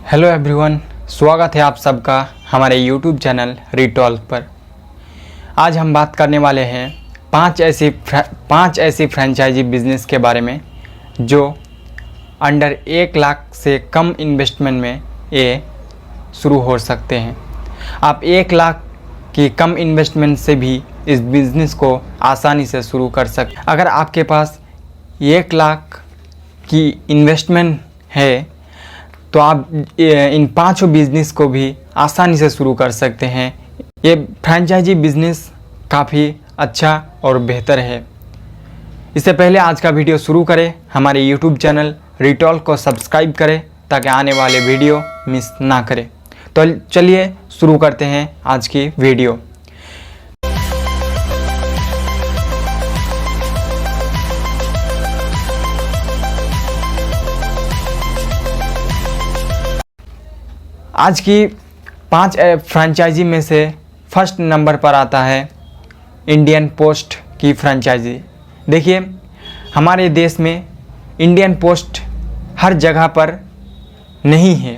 Hello everyone, स्वागत है आप सबका हमारे यूट्यूब चैनल रिटॉल्क पर। आज हम बात करने वाले हैं पांच ऐसी फ्रेंचाइजी बिजनेस के बारे में जो अंडर 1 लाख से कम इन्वेस्टमेंट में ये शुरू हो सकते हैं। आप 1 लाख की कम इन्वेस्टमेंट से भी इस बिज़नेस को आसानी से शुरू कर सकते। अगर आपके पास 1 लाख की इन्वेस्टमेंट है तो आप इन 5 बिज़नेस को भी आसानी से शुरू कर सकते हैं। ये फ्रेंचाइजी बिज़नेस काफ़ी अच्छा और बेहतर है। इससे पहले आज का वीडियो शुरू करें, हमारे यूट्यूब चैनल रिटॉल्क को सब्सक्राइब करें ताकि आने वाले वीडियो मिस ना करें। तो चलिए शुरू करते हैं आज की वीडियो। आज की 5 फ्रेंचाइजी में से फर्स्ट नंबर पर आता है इंडियन पोस्ट की फ्रेंचाइजी। देखिए, हमारे देश में इंडियन पोस्ट हर जगह पर नहीं है।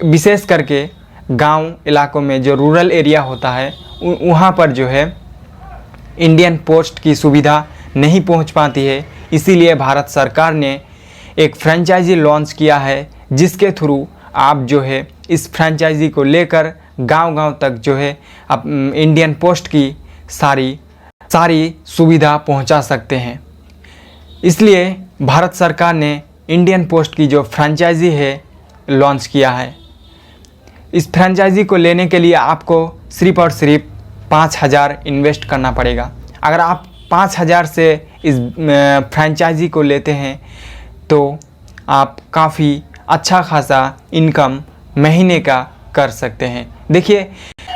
विशेष करके गांव इलाकों में जो रूरल एरिया होता है वहाँ पर जो है इंडियन पोस्ट की सुविधा नहीं पहुँच पाती है। इसीलिए भारत सरकार ने एक फ्रेंचाइजी लॉन्च किया है जिसके थ्रू आप जो है इस फ्रेंचाइजी को लेकर गांव-गांव तक जो है आप इंडियन पोस्ट की सारी सुविधा पहुंचा सकते हैं। इसलिए भारत सरकार ने इंडियन पोस्ट की जो फ्रेंचाइजी है लॉन्च किया है। इस फ्रेंचाइजी को लेने के लिए आपको सिर्फ और सिर्फ 5,000 इन्वेस्ट करना पड़ेगा। अगर आप 5,000 से इस फ्रेंचाइजी को लेते हैं तो आप काफ़ी अच्छा खासा इनकम महीने का कर सकते हैं। देखिए,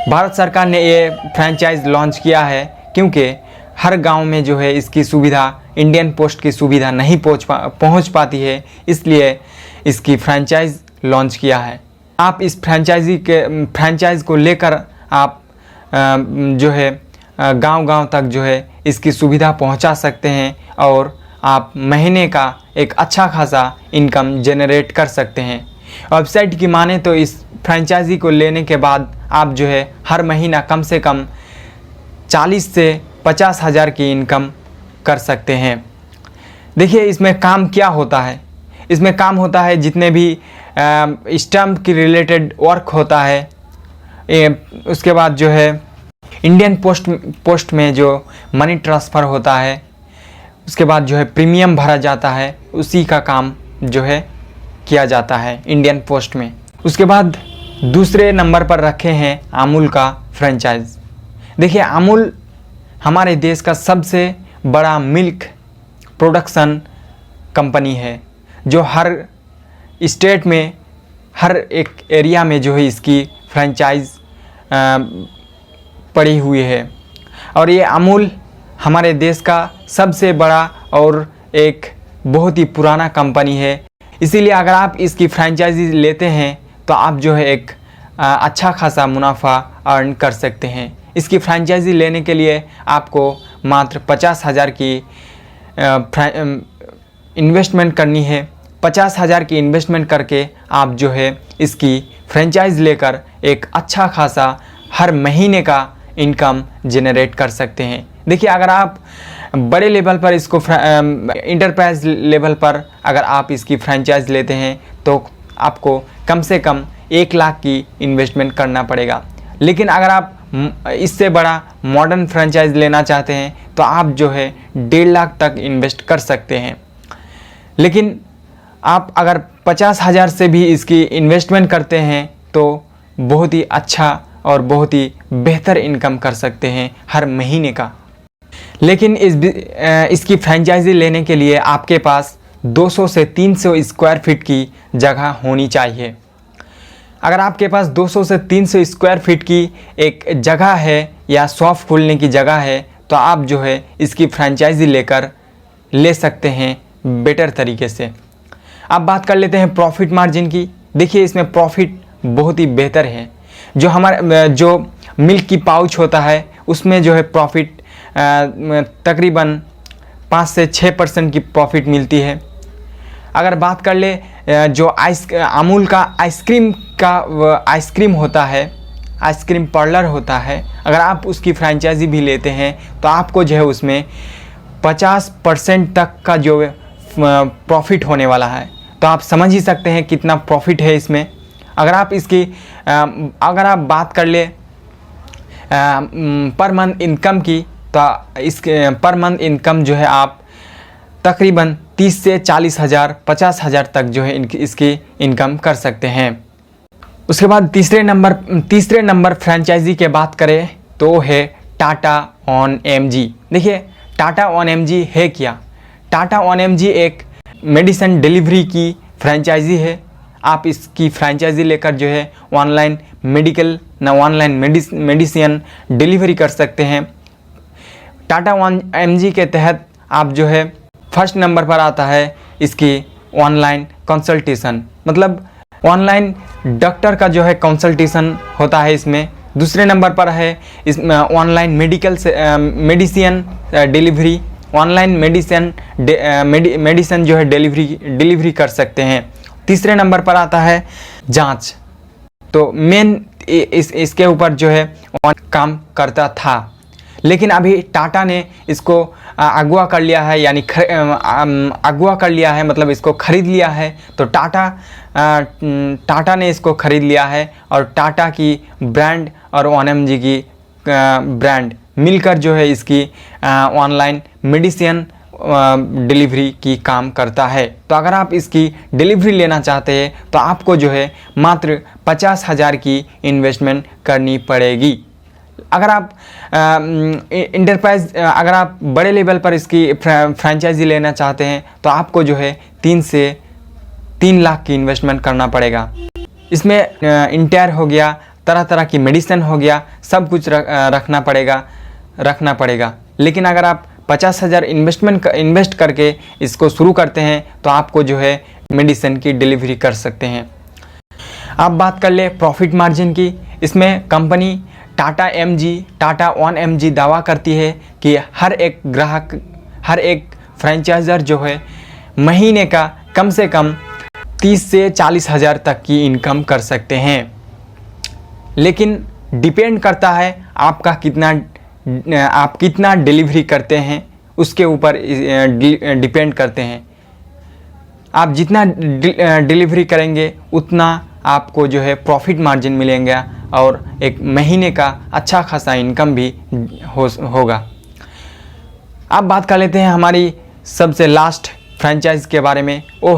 भारत सरकार ने ये फ्रेंचाइज लॉन्च किया है क्योंकि हर गांव में जो है इसकी सुविधा इंडियन पोस्ट की सुविधा नहीं पहुंच पाती है, इसलिए इसकी फ्रेंचाइज लॉन्च किया है। आप इस फ्रेंचाइज को लेकर आप जो है गांव-गांव तक जो है इसकी सुविधा पहुंचा सकते हैं और आप महीने का एक अच्छा खासा इनकम जनरेट कर सकते हैं। वेबसाइट की माने तो इस फ्रेंचाइजी को लेने के बाद आप जो है हर महीना कम से कम 40 से 50 हज़ार की इनकम कर सकते हैं। देखिए, इसमें काम क्या होता है। इसमें काम होता है जितने भी स्टैम्प की रिलेटेड वर्क होता है, उसके बाद जो है इंडियन पोस्ट में जो मनी ट्रांसफ़र होता है, उसके बाद जो है प्रीमियम भरा जाता है, उसी का काम जो है किया जाता है इंडियन पोस्ट में। उसके बाद दूसरे नंबर पर रखे हैं अमूल का फ्रेंचाइज। देखिए, अमूल हमारे देश का सबसे बड़ा मिल्क प्रोडक्शन कंपनी है जो हर स्टेट में हर एक एरिया में जो है इसकी फ्रेंचाइज पड़ी हुई है। और ये अमूल हमारे देश का सबसे बड़ा और एक बहुत ही पुराना कंपनी है। इसीलिए अगर आप इसकी फ्रेंचाइजी लेते हैं तो आप जो है एक अच्छा खासा मुनाफा अर्न कर सकते हैं। इसकी फ्रेंचाइजी लेने के लिए आपको मात्र 50,000 की इन्वेस्टमेंट करनी है। 50,000 की इन्वेस्टमेंट करके आप जो है इसकी फ्रेंचाइज लेकर एक अच्छा खासा हर महीने का इनकम जनरेट कर सकते हैं। देखिए, अगर आप बड़े लेवल पर इसको इंटरप्राइज लेवल पर अगर आप इसकी फ्रेंचाइज लेते हैं तो आपको कम से कम 1 लाख की इन्वेस्टमेंट करना पड़ेगा। लेकिन अगर आप इससे बड़ा मॉडर्न फ्रेंचाइज लेना चाहते हैं तो आप जो है 1.5 लाख तक इन्वेस्ट कर सकते हैं। लेकिन आप अगर 50,000 से भी इसकी इन्वेस्टमेंट करते हैं तो बहुत ही अच्छा और बहुत ही बेहतर इनकम कर सकते हैं हर महीने का। लेकिन इसकी फ्रेंचाइजी लेने के लिए आपके पास 200 से 300 स्क्वायर फीट की जगह होनी चाहिए। अगर आपके पास 200 से 300 स्क्वायर फीट की एक जगह है या शॉप खोलने की जगह है तो आप जो है इसकी फ्रेंचाइजी ले सकते हैं बेटर तरीके से। अब बात कर लेते हैं प्रॉफिट मार्जिन की। देखिए, इसमें प्रॉफिट बहुत ही बेहतर है। जो मिल्क की पाउच होता है उसमें जो है प्रॉफिट तकरीबन 5 से 6% की प्रॉफिट मिलती है। अगर बात कर ले जो अमूल का आइसक्रीम होता है, आइसक्रीम पार्लर होता है, अगर आप उसकी फ्रेंचाइजी भी लेते हैं तो आपको जो है उसमें 50% तक का जो प्रॉफिट होने वाला है। तो आप समझ ही सकते हैं कितना प्रॉफिट है इसमें। अगर आप बात कर ले पर मंथ इनकम की, तो इस पर मंथ इनकम जो है आप तकरीबन 30 से 40 हज़ार 50 हज़ार तक जो है इसकी इनकम कर सकते हैं। उसके बाद तीसरे नंबर फ्रेंचाइजी के बात करें तो है टाटा ऑन एमजी। देखिए टाटा ऑन एमजी है क्या? टाटा ऑन एमजी एक मेडिसिन डिलीवरी की फ्रेंचाइजी है। आप इसकी फ्रेंचाइजी लेकर जो है ऑनलाइन मेडिसिन डिलीवरी कर सकते हैं। टाटा ऑन एमजी के तहत आप जो है फर्स्ट नंबर पर आता है इसकी ऑनलाइन कंसल्टेशन, मतलब ऑनलाइन डॉक्टर का जो है कंसल्टेशन होता है इसमें। दूसरे नंबर पर है इसमें online medicine delivery, online medicine जो है डिलीवरी कर सकते हैं। तीसरे नंबर पर आता है जांच, तो मेन इसके ऊपर जो है काम करता था, लेकिन अभी टाटा ने इसको अगवा कर लिया है, यानी अगवा कर लिया है, मतलब इसको ख़रीद लिया है। तो टाटा ने इसको ख़रीद लिया है और टाटा की ब्रांड और ONMG की ब्रांड मिलकर जो है इसकी ऑनलाइन मेडिसिन डिलीवरी की काम करता है। तो अगर आप इसकी डिलीवरी लेना चाहते हैं तो आपको जो है मात्र 50 हज़ार की इन्वेस्टमेंट करनी पड़ेगी। अगर आप अगर आप बड़े लेवल पर इसकी फ्रेंचाइजी लेना चाहते हैं तो आपको जो है 3 से 3 लाख की इन्वेस्टमेंट करना पड़ेगा। इसमें इंटायर हो गया, तरह तरह की मेडिसिन हो गया, सब कुछ रखना पड़ेगा। लेकिन अगर आप 50 हज़ार इन्वेस्ट करके इसको शुरू करते हैं तो आपको जो है मेडिसिन की डिलीवरी कर सकते हैं। आप बात कर ले प्रॉफिट मार्जिन की। इसमें कंपनी टाटा ऑन एमजी दावा करती है कि हर एक ग्राहक, हर एक फ्रेंचाइजर जो है महीने का कम से कम 30 से 40 हज़ार तक की इनकम कर सकते हैं। लेकिन डिपेंड करता है आप कितना डिलीवरी करते हैं, उसके ऊपर डिपेंड करते हैं। आप जितना डिलीवरी करेंगे उतना आपको जो है प्रॉफिट मार्जिन मिलेगा और एक महीने का अच्छा खासा इनकम भी होगा। अब बात कर लेते हैं हमारी सबसे लास्ट फ्रेंचाइज के बारे में। वो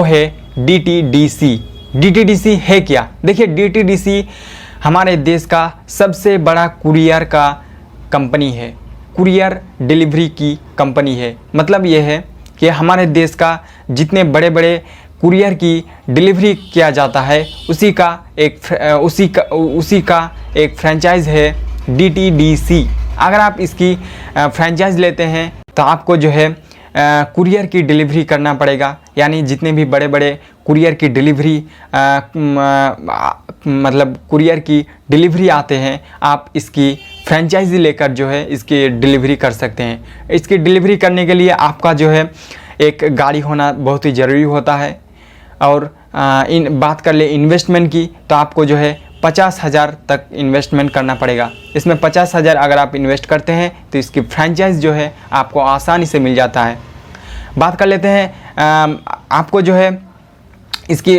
है DTDC। DTDC है क्या? देखिए DTDC हमारे देश का सबसे बड़ा कुरियर का कंपनी है, कुरियर डिलीवरी की कंपनी है। मतलब ये है कि हमारे देश का जितने बड़े बड़े कुरियर की डिलीवरी किया जाता है उसी का एक फ्रेंचाइज है DTDC। अगर आप इसकी फ्रेंचाइज लेते हैं तो आपको जो है कुरियर की डिलीवरी करना पड़ेगा, यानी जितने भी बड़े बड़े कुरियर की डिलीवरी मतलब कुरियर की डिलीवरी आते हैं, आप इसकी फ्रेंचाइजी लेकर जो है इसकी डिलीवरी कर सकते हैं। इसकी डिलीवरी करने के लिए आपका जो है एक गाड़ी होना बहुत ही ज़रूरी होता है। और बात कर ले इन्वेस्टमेंट की, तो आपको जो है 50 हज़ार तक इन्वेस्टमेंट करना पड़ेगा। इसमें 50 हज़ार अगर आप इन्वेस्ट करते हैं तो इसकी फ्रेंचाइज जो है आपको आसानी से मिल जाता है। बात कर लेते हैं आपको जो है इसकी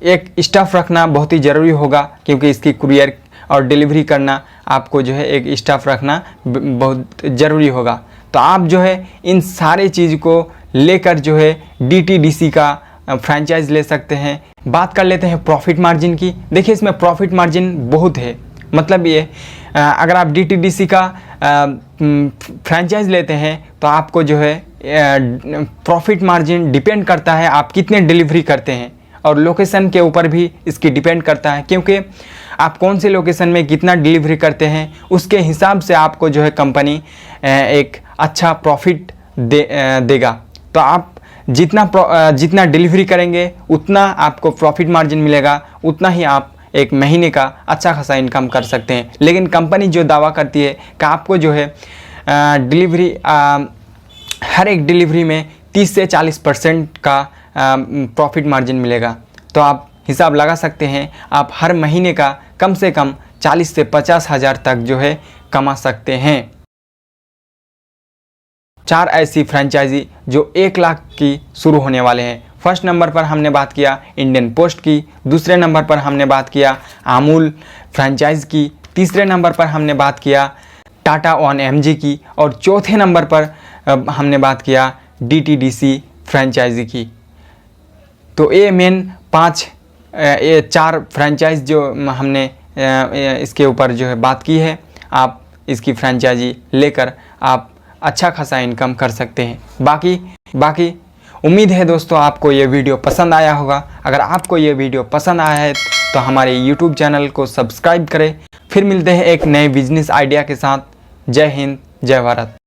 एक स्टाफ रखना बहुत ही ज़रूरी होगा, क्योंकि इसकी कुरियर और डिलीवरी करना आपको जो है एक स्टाफ रखना बहुत ज़रूरी होगा। तो आप जो है इन सारे चीज़ को लेकर जो है DTDC का फ्रेंचाइज ले सकते हैं। बात कर लेते हैं प्रॉफिट मार्जिन की। देखिए इसमें प्रॉफिट मार्जिन बहुत है। मतलब ये अगर आप DTDC का फ्रेंचाइज लेते हैं तो आपको जो है प्रॉफिट मार्जिन डिपेंड करता है आप कितने डिलीवरी करते हैं, और लोकेशन के ऊपर भी इसकी डिपेंड करता है, क्योंकि आप कौन से लोकेशन में कितना डिलीवरी करते हैं उसके हिसाब से आपको जो है कंपनी एक अच्छा प्रॉफिट देगा। तो आप जितना डिलीवरी करेंगे उतना आपको प्रॉफिट मार्जिन मिलेगा, उतना ही आप एक महीने का अच्छा खासा इनकम कर सकते हैं। लेकिन कंपनी जो दावा करती है कि आपको जो है डिलीवरी हर एक डिलीवरी में 30 से 40% का प्रॉफिट मार्जिन मिलेगा। तो आप हिसाब लगा सकते हैं, आप हर महीने का कम से कम 40 से 50 हज़ार तक जो है कमा सकते हैं। 4 ऐसी फ्रेंचाइजी जो 1 लाख की शुरू होने वाले हैं। फर्स्ट नंबर पर हमने बात किया इंडियन पोस्ट की, दूसरे नंबर पर हमने बात किया अमूल फ्रेंचाइज की, तीसरे नंबर पर हमने बात किया टाटा 1mg की, और चौथे नंबर पर हमने बात किया DTDC फ्रेंचाइजी की। तो ये मेन 4 फ्रेंचाइज जो हमने इसके ऊपर जो है बात की है। आप इसकी फ्रेंचाइजी लेकर आप अच्छा खासा इनकम कर सकते हैं। बाकी उम्मीद है दोस्तों आपको ये वीडियो पसंद आया होगा। अगर आपको ये वीडियो पसंद आया है तो हमारे YouTube चैनल को सब्सक्राइब करें। फिर मिलते हैं एक नए बिजनेस आइडिया के साथ। जय हिंद, जय भारत।